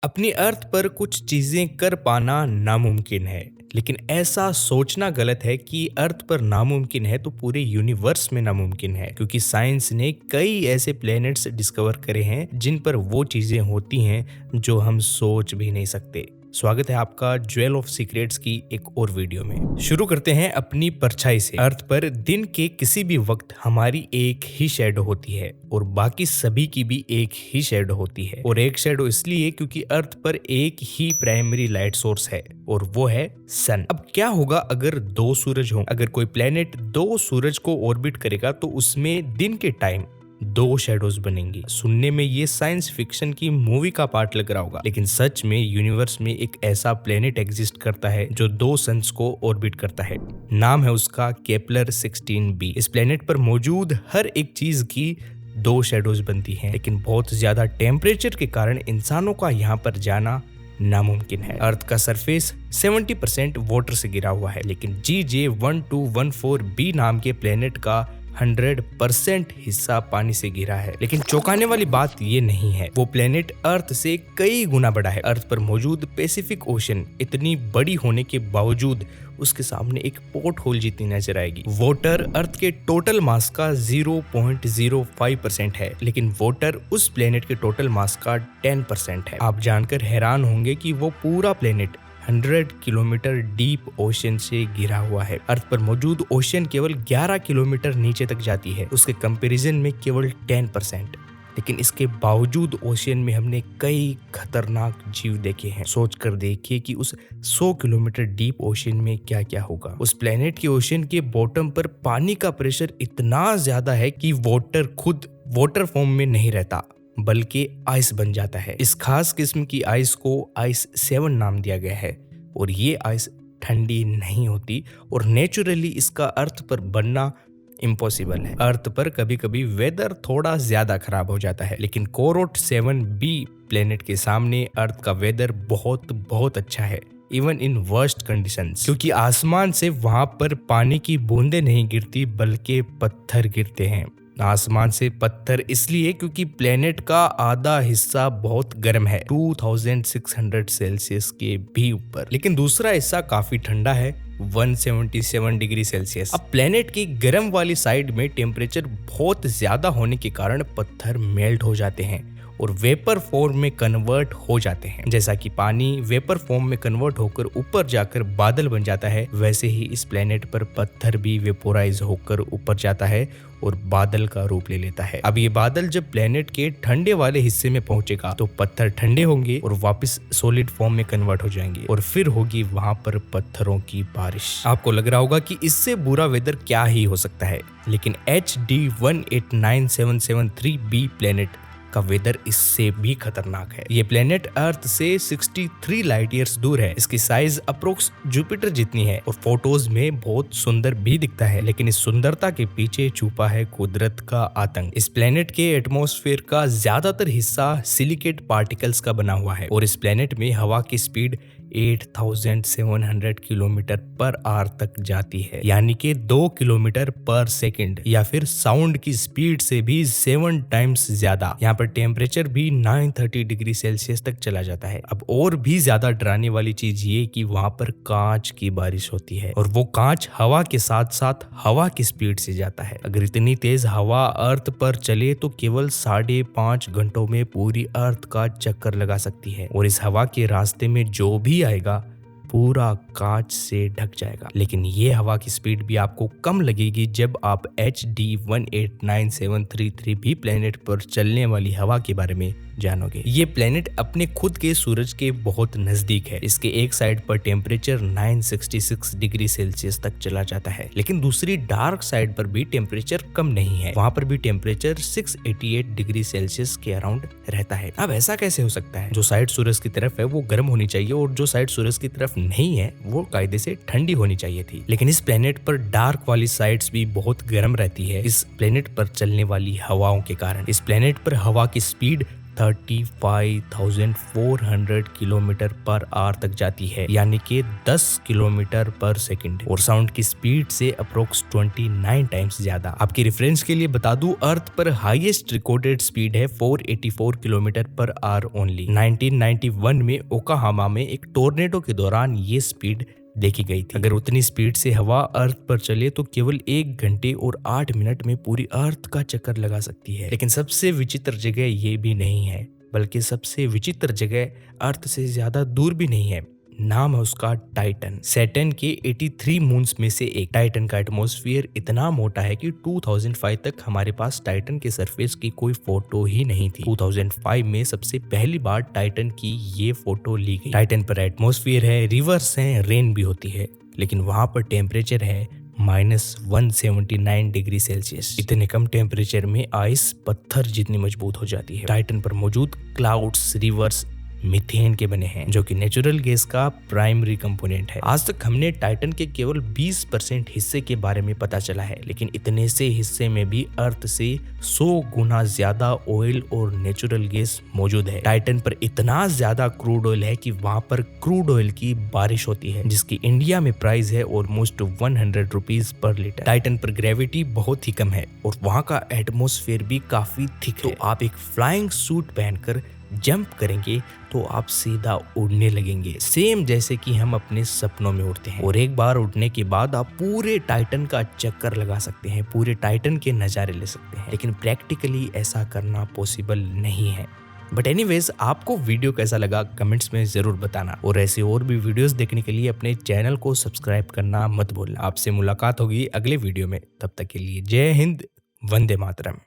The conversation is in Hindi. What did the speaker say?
अपनी अर्थ पर कुछ चीजें कर पाना नामुमकिन है, लेकिन ऐसा सोचना गलत है कि अर्थ पर नामुमकिन है तो पूरे यूनिवर्स में नामुमकिन है, क्योंकि साइंस ने कई ऐसे प्लैनेट्स डिस्कवर करे हैं जिन पर वो चीजें होती हैं जो हम सोच भी नहीं सकते। स्वागत है आपका ज्वेल ऑफ सीक्रेट्स की एक और वीडियो में। शुरू करते हैं अपनी परछाई से। अर्थ पर दिन के किसी भी वक्त हमारी एक ही शैडो होती है और बाकी सभी की भी एक ही शैडो होती है। और एक शैडो इसलिए क्योंकि अर्थ पर एक ही प्राइमरी लाइट सोर्स है और वो है सन। अब क्या होगा अगर दो सूरज हो? अगर कोई प्लेनेट दो सूरज को ऑर्बिट करेगा तो उसमें दिन के टाइम दो शैडोज बनेंगी। सुनने में ये साइंस फिक्शन की मूवी का पार्ट लग रहा होगा, लेकिन सच में यूनिवर्स में एक ऐसा प्लेनेट एग्जिस्ट करता है जो दो सन्स को ऑर्बिट करता है। नाम है उसका केपलर 16b। इस प्लेनेट पर मौजूद हर एक चीज की दो शैडोज बनती हैं, लेकिन बहुत ज्यादा टेम्परेचर के कारण इंसानों का यहाँ पर जाना नामुमकिन है। अर्थ का सरफेस 70% वाटर से गिरा हुआ है, लेकिन GJ1214b नाम के प्लेनेट का 100% हिस्सा पानी से घिरा है। लेकिन चौंकाने वाली बात ये नहीं है, वो प्लेनेट अर्थ से कई गुना बड़ा है। अर्थ पर मौजूद पैसिफिक ओशन इतनी बड़ी होने के बावजूद उसके सामने एक पोर्ट होल जितनी नजर आएगी। वाटर अर्थ के टोटल मास का 0.05% है, लेकिन वाटर उस प्लेनेट के टोटल मास का 10% है। आप जानकर हैरान होंगे कि वो पूरा प्लेनेट 100 किलोमीटर डीप ओशन से घिरा हुआ है। अर्थ पर मौजूद ओशन केवल 11 किलोमीटर नीचे तक जाती है, उसके कंपैरिजन में केवल 10%। लेकिन इसके बावजूद ओशन में हमने कई खतरनाक जीव देखे हैं। सोच कर देखिए कि उस 100 किलोमीटर डीप ओशन में क्या क्या होगा। उस प्लेनेट के ओशन के बॉटम पर पानी का प्रेशर इतना ज्यादा है कि वाटर खुद वाटर फॉर्म में नहीं रहता बल्कि आइस बन जाता है। इस खास किस्म की आइस को आइस 7 नाम दिया गया है और ये आइस ठंडी नहीं होती और नेचुरली इसका अर्थ पर बनना इम्पॉसिबल है। अर्थ पर कभी कभी वेदर थोड़ा ज्यादा खराब हो जाता है, लेकिन कोरोट 7b प्लेनेट के सामने अर्थ का वेदर बहुत अच्छा है, इवन इन वर्स्ट कंडीशंस, क्योंकि आसमान से वहां पर पानी की बूंदें नहीं गिरती बल्कि पत्थर गिरते हैं। आसमान से पत्थर इसलिए क्योंकि प्लेनेट का आधा हिस्सा बहुत गर्म है, 2600 सेल्सियस के भी ऊपर, लेकिन दूसरा हिस्सा काफी ठंडा है, 177 डिग्री सेल्सियस। अब प्लेनेट की गर्म वाली साइड में टेम्परेचर बहुत ज्यादा होने के कारण पत्थर मेल्ट हो जाते हैं और वेपर फॉर्म में कन्वर्ट हो जाते हैं। जैसा कि पानी वेपर फॉर्म में कन्वर्ट होकर ऊपर जाकर बादल बन जाता है, वैसे ही इस प्लेनेट पर पत्थर भी वेपोराइज होकर ऊपर जाता है और बादल का रूप ले लेता है। अब ये बादल जब प्लेनेट के ठंडे वाले हिस्से में पहुंचेगा तो पत्थर ठंडे होंगे और वापस सॉलिड फॉर्म में कन्वर्ट हो जाएंगे और फिर होगी वहां पर पत्थरों की बारिश। आपको लग रहा होगा कि इससे बुरा वेदर क्या ही हो सकता है, लेकिन HD 189773b प्लेनेट का वेदर इससे भी खतरनाक है। ये प्लेनेट अर्थ से 63 लाइट ईयर्स दूर है। इसकी साइज अप्रोक्स जुपिटर जितनी है और फोटोज में बहुत सुंदर भी दिखता है, लेकिन इस सुंदरता के पीछे छुपा है कुदरत का आतंक। इस प्लेनेट के एटमॉस्फेयर का ज्यादातर हिस्सा सिलिकेट पार्टिकल्स का बना हुआ है और इस प्लेनेट में हवा की स्पीड 8700 किलोमीटर पर आवर तक जाती है, यानी कि 2 किलोमीटर पर सेकंड, या फिर साउंड की स्पीड से भी 7 टाइम्स ज्यादा। यहाँ पर टेम्परेचर भी 930 डिग्री सेल्सियस तक चला जाता है। अब और भी ज्यादा डराने वाली चीज ये कि वहां पर कांच की बारिश होती है और वो कांच हवा के साथ साथ हवा की स्पीड से जाता है। अगर इतनी तेज हवा अर्थ पर चले तो केवल 5.5 घंटों में पूरी अर्थ का चक्कर लगा सकती है और इस हवा के रास्ते में जो भी आएगा पूरा कांच से ढक जाएगा। लेकिन ये हवा की स्पीड भी आपको कम लगेगी जब आप HD 189733b प्लेनेट पर चलने वाली हवा के बारे में जानोगे। ये प्लेनेट अपने खुद के सूरज के बहुत नजदीक है। इसके एक साइड पर टेम्परेचर 966 डिग्री सेल्सियस तक चला जाता है, लेकिन दूसरी डार्क साइड पर भी टेम्परेचर कम नहीं है। वहां पर भी टेम्परेचर 688 डिग्री सेल्सियस के अराउंड रहता है। अब ऐसा कैसे हो सकता है? जो साइड सूरज की तरफ है वो गर्म होनी चाहिए और जो साइड सूरज की तरफ नहीं है वो कायदे से ठंडी होनी चाहिए थी, लेकिन इस प्लेनेट पर डार्क वाली साइड्स भी बहुत गर्म रहती है इस प्लेनेट पर चलने वाली हवाओं के कारण। इस प्लेनेट पर हवा की स्पीड 35,400 किलोमीटर पर आवर तक जाती है, यानी कि 10 किलोमीटर पर सेकंड, और साउंड की स्पीड से अप्रोक्स 29 टाइम्स ज्यादा। आपके रेफरेंस के लिए बता दूं, अर्थ पर हाईएस्ट रिकॉर्डेड स्पीड है 484 किलोमीटर पर आवर ओनली। 1991 में ओकाहामा में एक टोर्नेडो के दौरान ये स्पीड देखी गई थी। अगर उतनी स्पीड से हवा अर्थ पर चले तो केवल 1 घंटे और 8 मिनट में पूरी अर्थ का चक्कर लगा सकती है। लेकिन सबसे विचित्र जगह ये भी नहीं है, बल्कि सबसे विचित्र जगह अर्थ से ज्यादा दूर भी नहीं है। नाम है उसका टाइटन। सैटर्न के 83 मून्स में से एक। टाइटन का एटमॉस्फेयर इतना मोटा है कि 2005 तक हमारे पास टाइटन के सरफेस की कोई फोटो ही नहीं थी। 2005 में सबसे पहली बार टाइटन की ये फोटो ली गई। टाइटन पर एटमॉस्फेयर है, रिवर्स है, रेन भी होती है, लेकिन वहां पर टेम्परेचर है -179 डिग्री सेल्सियस। इतने कम टेम्परेचर में आइस पत्थर जितनी मजबूत हो जाती है। टाइटन पर मौजूद क्लाउड्स, रिवर्स मीथेन के बने हैं, जो कि नेचुरल गैस का प्राइमरी कंपोनेंट है। आज तक हमने टाइटन के केवल 20% हिस्से के बारे में पता चला है, लेकिन इतने से हिस्से में भी अर्थ से 100 गुना ज्यादा ऑयल और नेचुरल गैस मौजूद है। टाइटन पर इतना ज्यादा क्रूड ऑयल है कि वहां पर क्रूड ऑयल की बारिश होती है, जिसकी इंडिया में प्राइस है almost 100 rupees per litre. Titan पर ग्रेविटी बहुत ही कम है और वहां का एटमॉस्फेयर भी काफी थिक है। तो आप एक फ्लाइंग सूट पहनकर जंप करेंगे तो आप सीधा उड़ने लगेंगे, सेम जैसे कि हम अपने सपनों में उड़ते हैं। और एक बार उड़ने के बाद आप पूरे टाइटन का चक्कर लगा सकते हैं, पूरे टाइटन के नज़ारे ले सकते हैं, लेकिन प्रैक्टिकली ऐसा करना पॉसिबल नहीं है। बट एनीवेज, आपको वीडियो कैसा लगा कमेंट्स में जरूर बताना, और ऐसे और भी वीडियोस देखने के लिए अपने चैनल को सब्सक्राइब करना मत भूलना। आपसे मुलाकात होगी अगले वीडियो में, तब तक के लिए जय हिंद, वंदे मातरम।